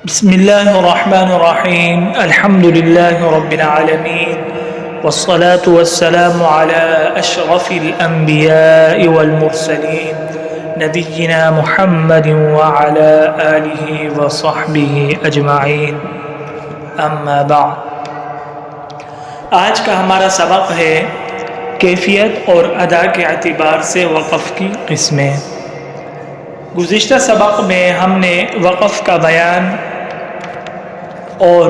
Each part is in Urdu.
بسم الله الرحمن الرحيم الحمد لله رب العالمين والصلاة والسلام على أشرف الأنبياء والمرسلين نبينا محمد وعلى آله وصحبه أجمعين أما بعد آج کا ہمارا سبق ہے کیفیت اور ادا کے اعتبار سے وقف کی قسمیں۔ گزشتہ سبق میں ہم نے وقف کا بیان اور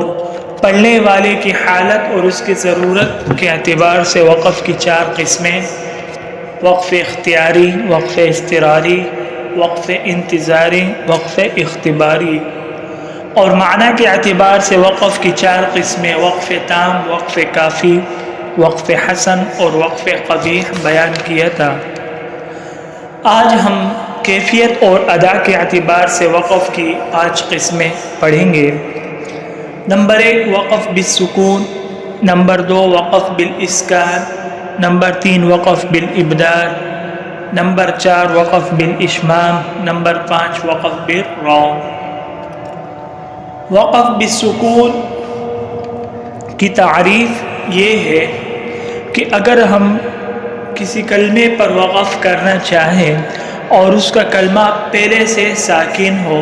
پڑھنے والے کی حالت اور اس کی ضرورت کے اعتبار سے وقف کی 4 قسمیں، وقف اختیاری، وقف اضطراری، وقف انتظاری، وقف اختباری، اور معنی کے اعتبار سے وقف کی 4 قسمیں وقف تام، وقف کافی، وقف حسن اور وقف قبیح بیان کیا تھا۔ آج ہم کیفیت اور ادا کے اعتبار سے وقف کی 5 قسمیں پڑھیں گے۔ نمبر 1 وقف بالسکون، نمبر 2 وقف بالاسکان، نمبر 3 وقف بالابدال، نمبر 4 وقف بالاشمام، نمبر 5 وقف بالروم۔ وقف بالسکون کی تعریف یہ ہے کہ اگر ہم کسی کلمے پر وقف کرنا چاہیں اور اس کا کلمہ پہلے سے ساکن ہو،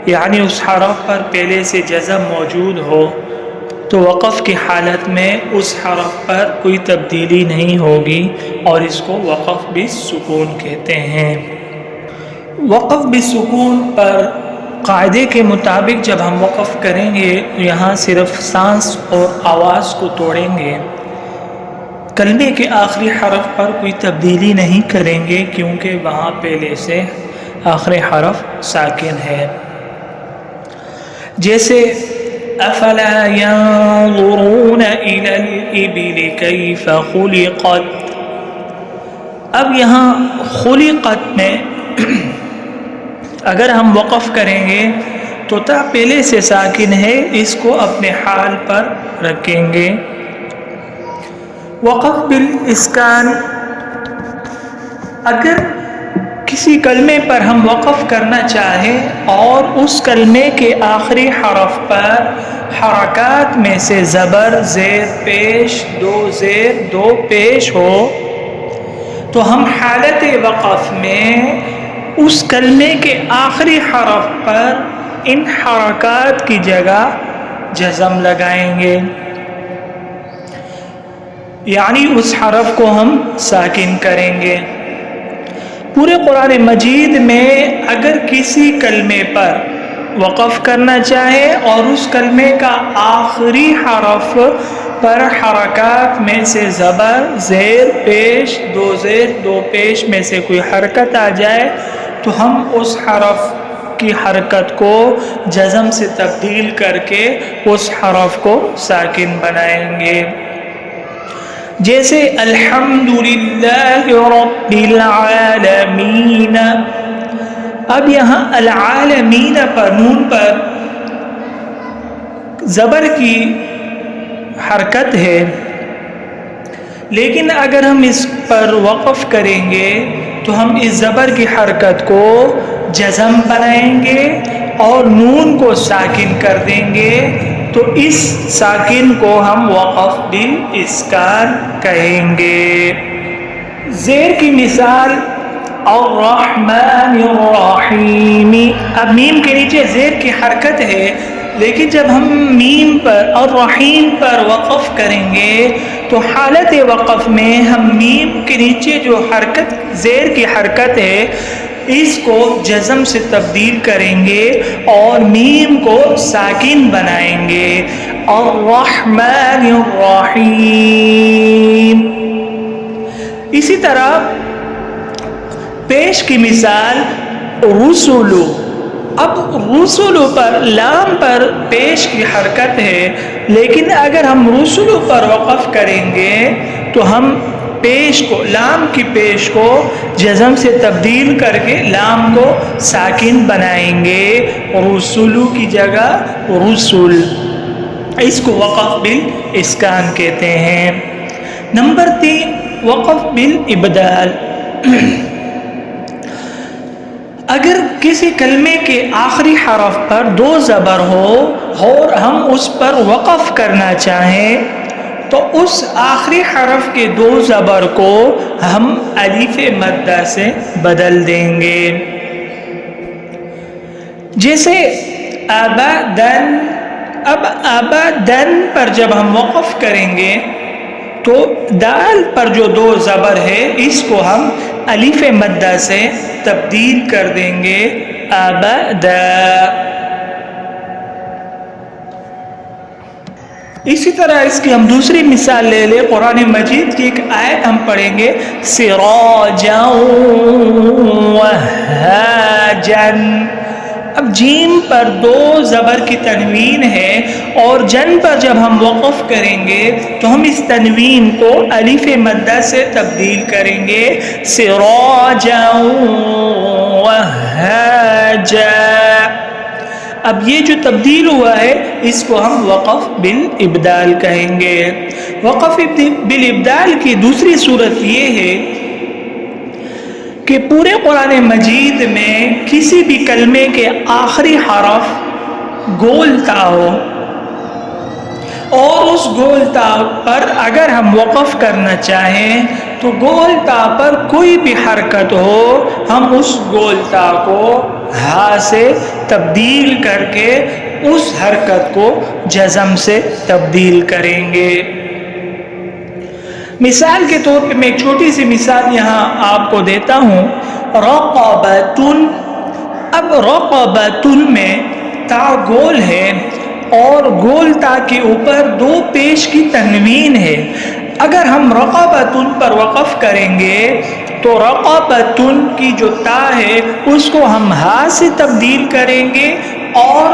یعنی اس حرف پر پہلے سے جزم موجود ہو، تو وقف کی حالت میں اس حرف پر کوئی تبدیلی نہیں ہوگی اور اس کو وقف بالسکون کہتے ہیں۔ وقف بالسکون پر قاعدے کے مطابق جب ہم وقف کریں گے یہاں صرف سانس اور آواز کو توڑیں گے، کلمے کے آخری حرف پر کوئی تبدیلی نہیں کریں گے کیونکہ وہاں پہلے سے آخری حرف ساکن ہے۔ جیسے افلا ينظرون الى الابل كيف خلقت، اب یہاں خلقت میں اگر ہم وقف کریں گے تو تا پہلے سے ساکن ہے، اس کو اپنے حال پر رکھیں گے۔ وقف بالاسکان، اگر کسی کلمے پر ہم وقف کرنا چاہیں اور اس کلمے کے آخری حرف پر حرکات میں سے زبر، زیر پیش، دو زیر دو پیش ہو تو ہم حالت وقف میں اس کلمے کے آخری حرف پر ان حرکات کی جگہ جزم لگائیں گے، یعنی اس حرف کو ہم ساکن کریں گے۔ پورے قرآن مجید میں اگر کسی کلمے پر وقف کرنا چاہے اور اس کلمے کا آخری حرف پر حرکات میں سے زبر، زیر پیش، دو زیر دو پیش میں سے کوئی حرکت آ جائے تو ہم اس حرف کی حرکت کو جزم سے تبدیل کر کے اس حرف کو ساکن بنائیں گے۔ جیسے الحمدللہ رب العالمین، اب یہاں العالمین پر نون پر زبر کی حرکت ہے، لیکن اگر ہم اس پر وقف کریں گے تو ہم اس زبر کی حرکت کو جزم بنائیں گے اور نون کو ساکن کر دیں گے، تو اس ساکن کو ہم وقف بالاسکان کہیں گے۔ زیر کی مثال الرحمن الرحیم، اب میم کے نیچے زیر کی حرکت ہے، لیکن جب ہم میم پر الرحیم پر وقف کریں گے تو حالت وقف میں ہم میم کے نیچے جو حرکت زیر کی حرکت ہے اس کو جزم سے تبدیل کریں گے اور میم کو ساکن بنائیں گے، الرحمن الرحیم۔ اسی طرح پیش کی مثال رسول، اب رسول پر لام پر پیش کی حرکت ہے، لیکن اگر ہم رسول پر وقف کریں گے تو ہم پیش کو، لام کی پیش کو جزم سے تبدیل کر کے لام کو ساکن بنائیں گے، رسولو کی جگہ رسول، اس کو وقف بالاسکان کہتے ہیں۔ نمبر 3 وقف بالابدال، اگر کسی کلمے کے آخری حرف پر 2 زبر ہو اور ہم اس پر وقف کرنا چاہیں تو اس آخری حرف کے 2 زبر کو ہم الف مدہ سے بدل دیں گے. جیسے ابدن، اب ابدن پر جب ہم وقف کریں گے تو دال پر جو 2 زبر ہے اس کو ہم الف مدہ سے تبدیل کر دیں گے ابدا. اسی طرح اس کی ہم دوسری مثال لے لیں. قرآن مجید کی ایک آیت ہم پڑھیں گے سراجا وہاجا. اب جیم پر 2 زبر کی تنوین ہے اور جن پر جب ہم وقف کریں گے تو ہم اس تنوین کو الف مدہ سے تبدیل کریں گے سراجا وہاجا. اب یہ جو تبدیل ہوا ہے اس کو ہم وقف بالابدال کہیں گے. وقف بالابدال کی دوسری صورت یہ ہے کہ پورے قرآن مجید میں کسی بھی کلمے کے آخری حرف گول تا ہو اور اس گول تا پر اگر ہم وقف کرنا چاہیں تو گول تا پر کوئی بھی حرکت ہو ہم اس گول تا کو ہا سے تبدیل کر کے اس حرکت کو جزم سے تبدیل کریں گے. مثال کے طور پہ میں ایک چھوٹی سی مثال یہاں آپ کو دیتا ہوں. رقبتن، اب رقبتن میں تا گول ہے اور گول تا کے اوپر 2 پیش کی تنوین ہے. اگر ہم رقبتن پر وقف کریں گے تو رقبتن کی جو تا ہے اس کو ہم ہا سے تبدیل کریں گے اور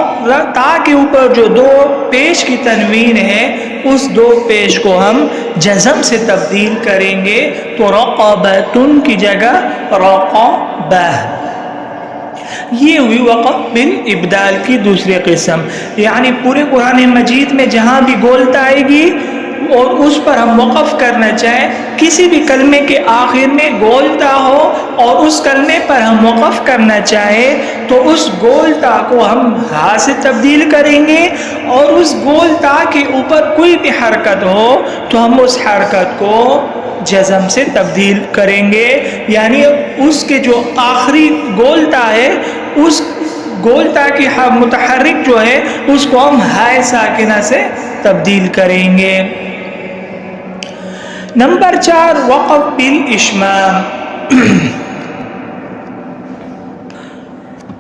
تا کے اوپر جو 2 پیش کی تنوین ہے اس 2 پیش کو ہم جزم سے تبدیل کریں گے تو رقبتن کی جگہ رقبہ. یہ ہوئی وقف بالابدال کی دوسری قسم. یعنی پورے قرآن مجید میں جہاں بھی گولتا آئے گی اور اس پر ہم وقف کرنا چاہیں، کسی بھی کلمے کے آخر میں گولتا ہو اور اس کلمے پر ہم وقف کرنا چاہیں تو اس گولتا کو ہم ہا سے تبدیل کریں گے اور اس گولتا کے اوپر کوئی بھی حرکت ہو تو ہم اس حرکت کو جزم سے تبدیل کریں گے. یعنی اس کے جو آخری گولتا ہے اس گولتا کی متحرک جو ہے اس کو ہم ہائے ساکنہ سے تبدیل کریں گے. نمبر 4 وقف بالاشمام.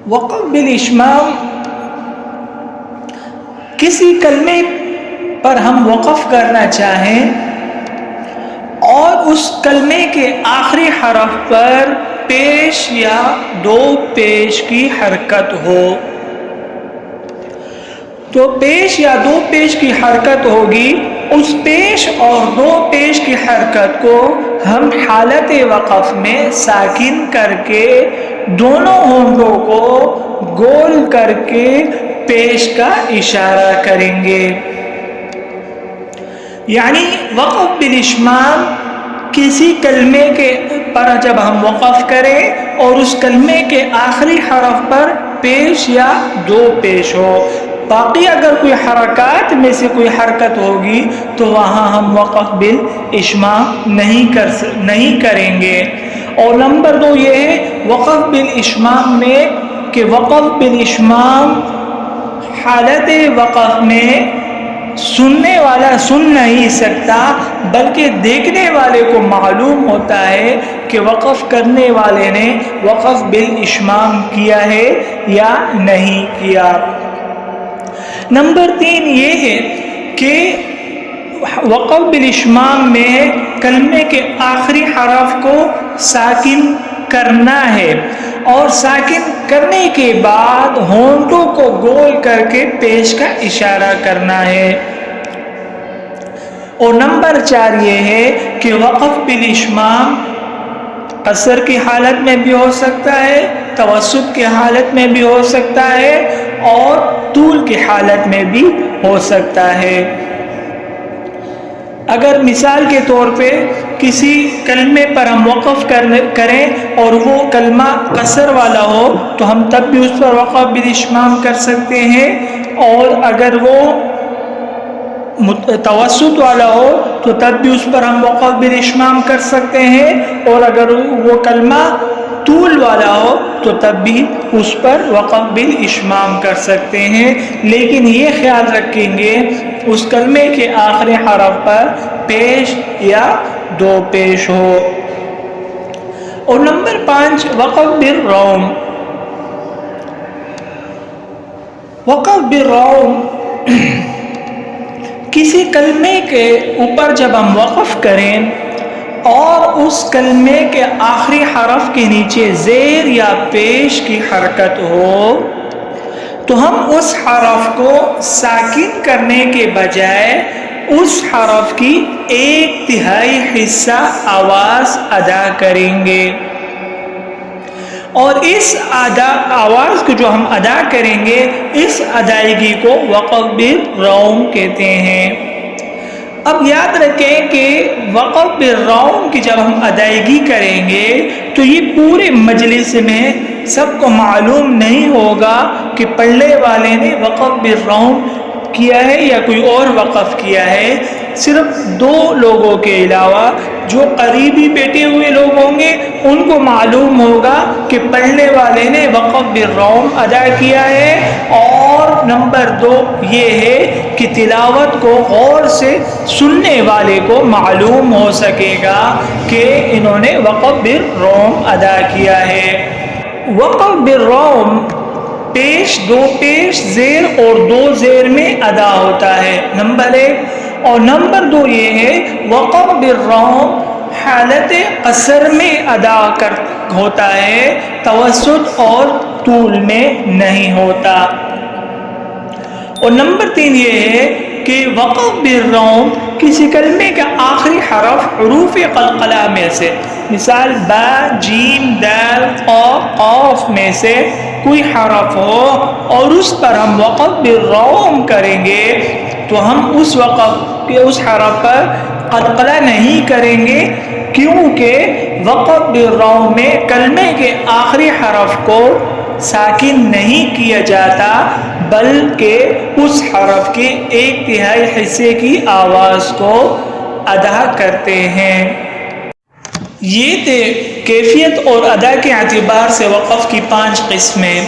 وقف بالاشمام کسی کلمے پر ہم وقف کرنا چاہیں اور اس کلمے کے آخری حرف پر پیش یا 2 پیش کی حرکت ہو تو پیش یا 2 پیش کی حرکت ہوگی. اس پیش اور 2 پیش کی حرکت کو ہم حالت وقف میں ساکن کر کے دونوں ہونٹوں کو گول کر کے پیش کا اشارہ کریں گے. یعنی وقف بالاشمام کسی کلمے کے پر جب ہم وقف کریں اور اس کلمے کے آخری حرف پر پیش یا 2 پیش ہو، باقی اگر کوئی حرکات میں سے کوئی حرکت ہوگی تو وہاں ہم وقف بالاشمام نہیں کریں گے. اور نمبر 2 یہ ہے وقف بالاشمام میں کہ وقف بالاشمام حالت وقف میں سننے والا سن نہیں سکتا بلکہ دیکھنے والے کو معلوم ہوتا ہے کہ وقف کرنے والے نے وقف بالاشمام کیا ہے یا نہیں کیا. نمبر 3 یہ ہے کہ وقف بالاشمام میں کلمے کے آخری حرف کو ساکن کرنا ہے اور ساکن کرنے کے بعد ہونٹوں کو گول کر کے پیش کا اشارہ کرنا ہے. اور نمبر 4 یہ ہے کہ وقف بالاشمام قصر کی حالت میں بھی ہو سکتا ہے، توسط کی حالت میں بھی ہو سکتا ہے اور طول کی حالت میں بھی ہو سکتا ہے. اگر مثال کے طور پہ کسی کلمے پر ہم وقف کریں اور وہ کلمہ قصر والا ہو تو ہم تب بھی اس پر وقف بالاشمام کر سکتے ہیں، اور اگر وہ توسط والا ہو تو تب بھی اس پر ہم وقف بالاشمام کر سکتے ہیں، اور اگر وہ کلمہ طول والا ہو تو تب بھی اس پر وقف بالاشمام کر سکتے ہیں، لیکن یہ خیال رکھیں گے اس کلمے کے آخری حرف پر پیش یا دو پیش ہو۔ اور نمبر 5 وقف بالروم۔ وقف بالروم کسی کلمے کے اوپر جب ہم وقف کریں اور اس کلمے کے آخری حرف کے نیچے زیر یا پیش کی حرکت ہو تو ہم اس حرف کو ساکن کرنے کے بجائے اس حرف کی 1/3 حصہ آواز ادا کریں گے، اور اس آواز کو جو ہم ادا کریں گے اس ادائیگی کو وقف بالروم کہتے ہیں۔ اب یاد رکھیں کہ وقف بالروم کی جب ہم ادائیگی کریں گے تو یہ پورے مجلس میں سب کو معلوم نہیں ہوگا کہ پڑھنے والے نے وقف بالروم کیا ہے یا کوئی اور وقف کیا ہے، صرف 2 لوگوں کے علاوہ جو قریبی بیٹھے ہوئے لوگ ہوں گے ان کو معلوم ہوگا کہ پڑھنے والے نے وقف بالروم ادا کیا ہے، اور نمبر 2 یہ ہے کہ تلاوت کو غور سے سننے والے کو معلوم ہو سکے گا کہ انہوں نے وقف بالروم ادا کیا ہے۔ وقف بالروم پیش، 2 پیش، زیر اور 2 زیر میں ادا ہوتا ہے، نمبر 1، اور نمبر 2 یہ ہے وقف بالروم حالت قصر میں ادا ہوتا ہے، توسط اور طول میں نہیں ہوتا۔ اور نمبر 3 یہ ہے کہ وقف بالروم کسی کلمے کا آخری حرف حروف قلقلہ میں سے، مثال با، جیم، دال، قاف میں سے کوئی حرف ہو اور اس پر ہم وقف بالروم کریں گے تو ہم اس حرف پر قلقلہ نہیں کریں گے، کیونکہ وقف بالروم میں کلمے کے آخری حرف کو ساکن نہیں کیا جاتا بلکہ اس حرف کے 1/3 حصے کی آواز کو ادا کرتے ہیں۔ یہ تھے کیفیت اور ادا کے اعتبار سے وقف کی 5 قسمیں۔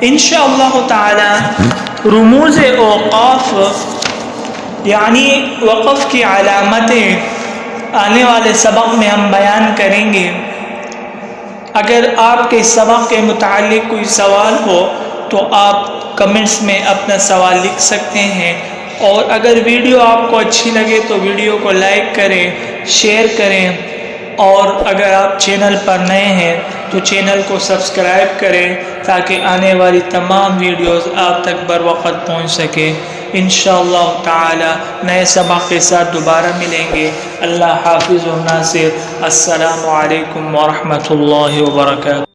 انشاءاللہ تعالی رموز اوقاف یعنی وقف کی علامتیں آنے والے سبق میں ہم بیان کریں گے۔ اگر آپ کے سبق کے متعلق کوئی سوال ہو تو آپ کمنٹس میں اپنا سوال لکھ سکتے ہیں، اور اگر ویڈیو آپ کو اچھی لگے تو ویڈیو کو لائک کریں، شیئر کریں، اور اگر آپ چینل پر نئے ہیں تو چینل کو سبسکرائب کریں تاکہ آنے والی تمام ویڈیوز آپ تک بر وقت پہنچ سکے۔ انشاءاللہ تعالی نئے سبق کے ساتھ دوبارہ ملیں گے۔ اللہ حافظ و ناصر۔ السلام علیکم ورحمۃ اللہ وبرکاتہ۔